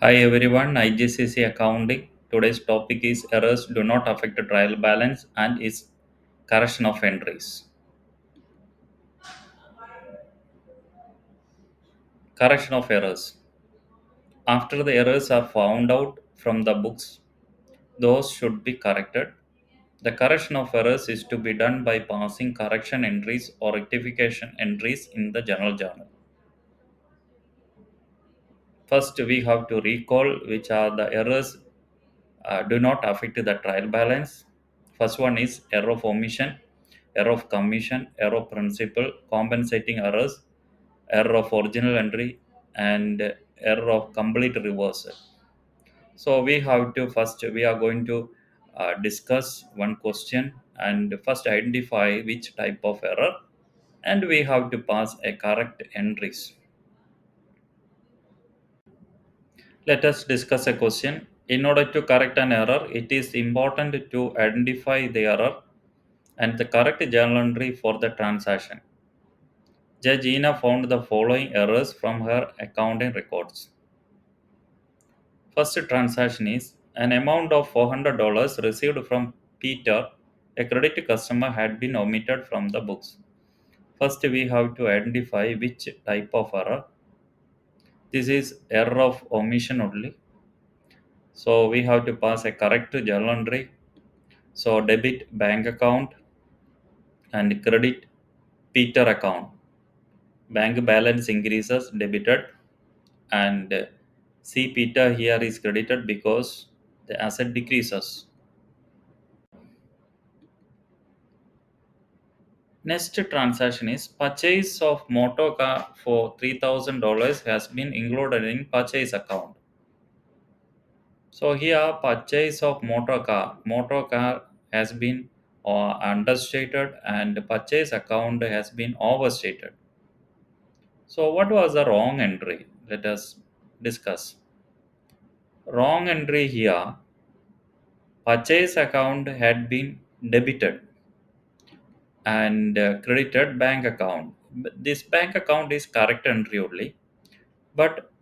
Hi everyone, IGCC Accounting. Today's topic is errors do not affect the trial balance and is correction of entries. Correction of errors. After the errors are found out from the books, those should be corrected. The correction of errors is to be done by passing correction entries or rectification entries in the general journal. First, we have to recall which are the errors do not affect the trial balance. First one is error of omission, error of commission, error of principal, compensating errors, error of original entry, and error of complete reversal. So we have to first we are going to discuss one question and first identify which type of error, and we have to pass a correct entries. Let us discuss a question. In order to correct an error, it is important to identify the error and the correct journal entry for the transaction. Judge Ina found the following errors from her accounting records. First transaction is an amount of $400 received from Peter. A credit customer had been omitted from the books. First, we have to identify which type of error. This is error of omission only. So we have to pass a correct journal entry. So debit bank account and credit Peter account. Bank balance increases debited and C Peter here is credited because the asset decreases. Next transaction is purchase of motor car for $3,000 has been included in purchase account. So here purchase of motor car has been understated and purchase account has been overstated. So what was the wrong entry? Let us discuss. Wrong entry here, purchase account had been debited and credited bank account. This bank account is correct entry only, but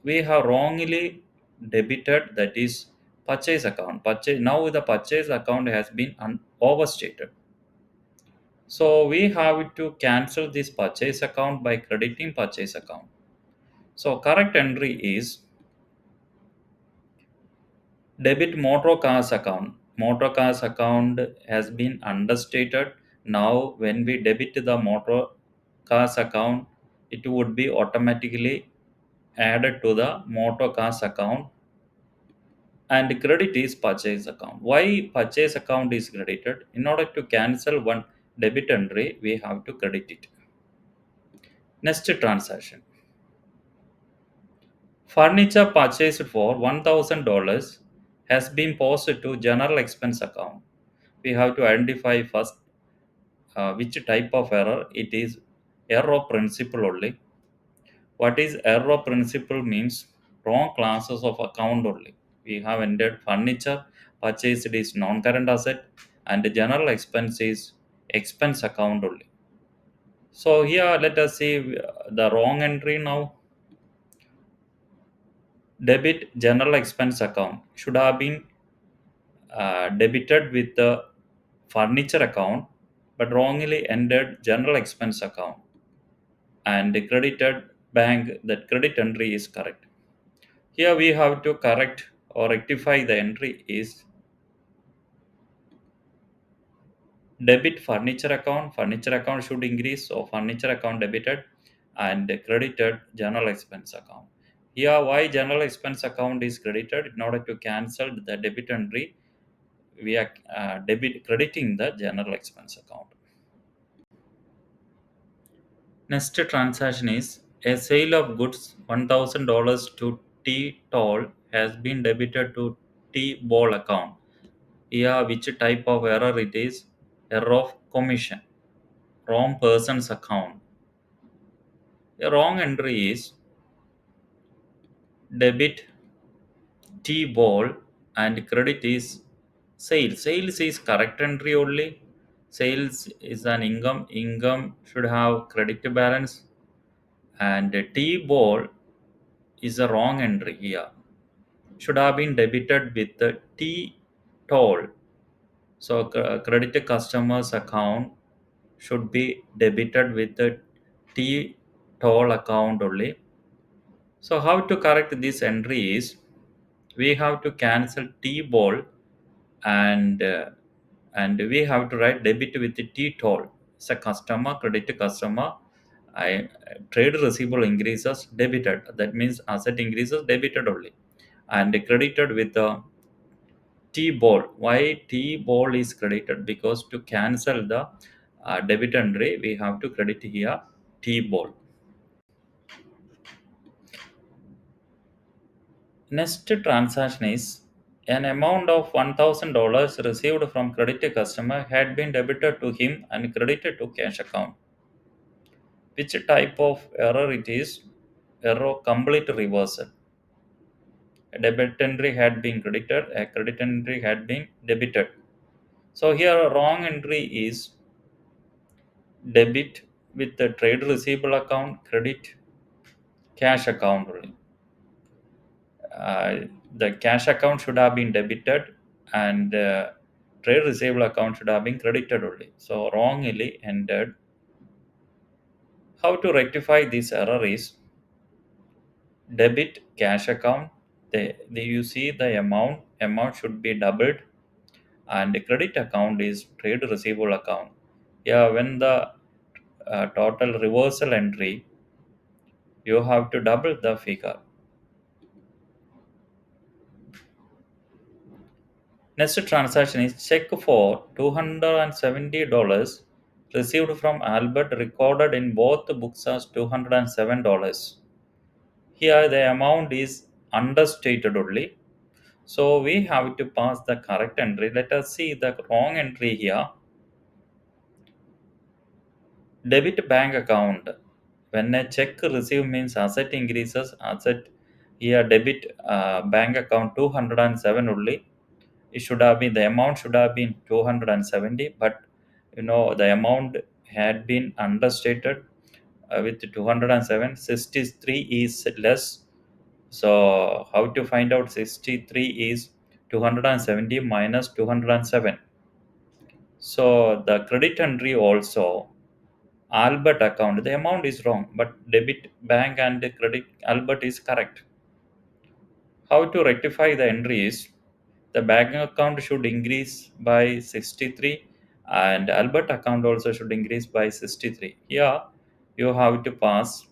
we have wrongly debited, that is purchase account. Purchase now the purchase account has been overstated. So we have to cancel this purchase account by crediting purchase account. So correct entry is debit motor cars account. Motor cars account has been understated. Now, when we debit the motor cars account, it would be automatically added to the motor cars account, and credit is purchase account. Why purchase account is credited? In order to cancel one debit entry, we have to credit it. Next transaction. Furniture purchased for $1,000 has been posted to general expense account. We have to identify first which type of error it is. Error of principle only. What is error of principle means? Wrong classes of account only. We have entered furniture purchased is non-current asset and the general expense is expense account only. So here let us see the wrong entry now. Debit general expense account should have been debited with the furniture account but wrongly entered general expense account and credited bank. That credit entry is correct. Here we have to correct or rectify the entry is debit furniture account should increase, so furniture account debited and credited general expense account. Here why general expense account is credited? In order to cancel the debit entry, we are debit crediting the general expense account. Next transaction is a sale of goods $1,000 to T toll has been debited to T ball account. Here which type of error it is? Error of commission. Wrong person's account. A wrong entry is debit T ball and credit is sales. Sales is correct entry only. Sales is an income. Income should have credit balance and T ball is a wrong entry here. should have been debited with the T toll. So credit customer's account should be debited with the T toll account only. So how to correct this entry is we have to cancel T ball and we have to write debit with the T toll. It's a customer, credit customer. I trade receivable increases debited. That means asset increases debited only, and credited with the T ball. Why T ball is credited? Because to cancel the debit entry, we have to credit here T ball. Next transaction is an amount of $1,000 received from credit customer had been debited to him and credited to cash account. Which type of error it is? Error complete reversal. A debit entry had been credited, a credit entry had been debited. So here a wrong entry is debit with the trade receivable account, credit cash account only. The cash account should have been debited and trade receivable account should have been credited only. So wrongly entered. How to rectify this error is debit cash account. You see the amount should be doubled, and the credit account is trade receivable account. Yeah, when the total reversal entry, you have to double the figure. Next transaction is check for $270 received from Albert recorded in both books as $207. Here the amount is understated only. So we have to pass the correct entry. Let us see the wrong entry here. Debit bank account. When a check received means asset increases, asset here debit bank account 207 only. It should have been the amount should have been 270, but the amount had been understated with 207. 63 is less. So how to find out 63 is 270 minus 207. So the credit entry also Albert account, the amount is wrong, but debit bank and credit Albert is correct. How to rectify the entry is the bank account should increase by 63 and Albert account also should increase by 63. Here you have to pass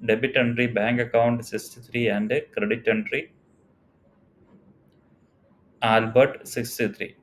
debit entry bank account 63 and credit entry Albert 63.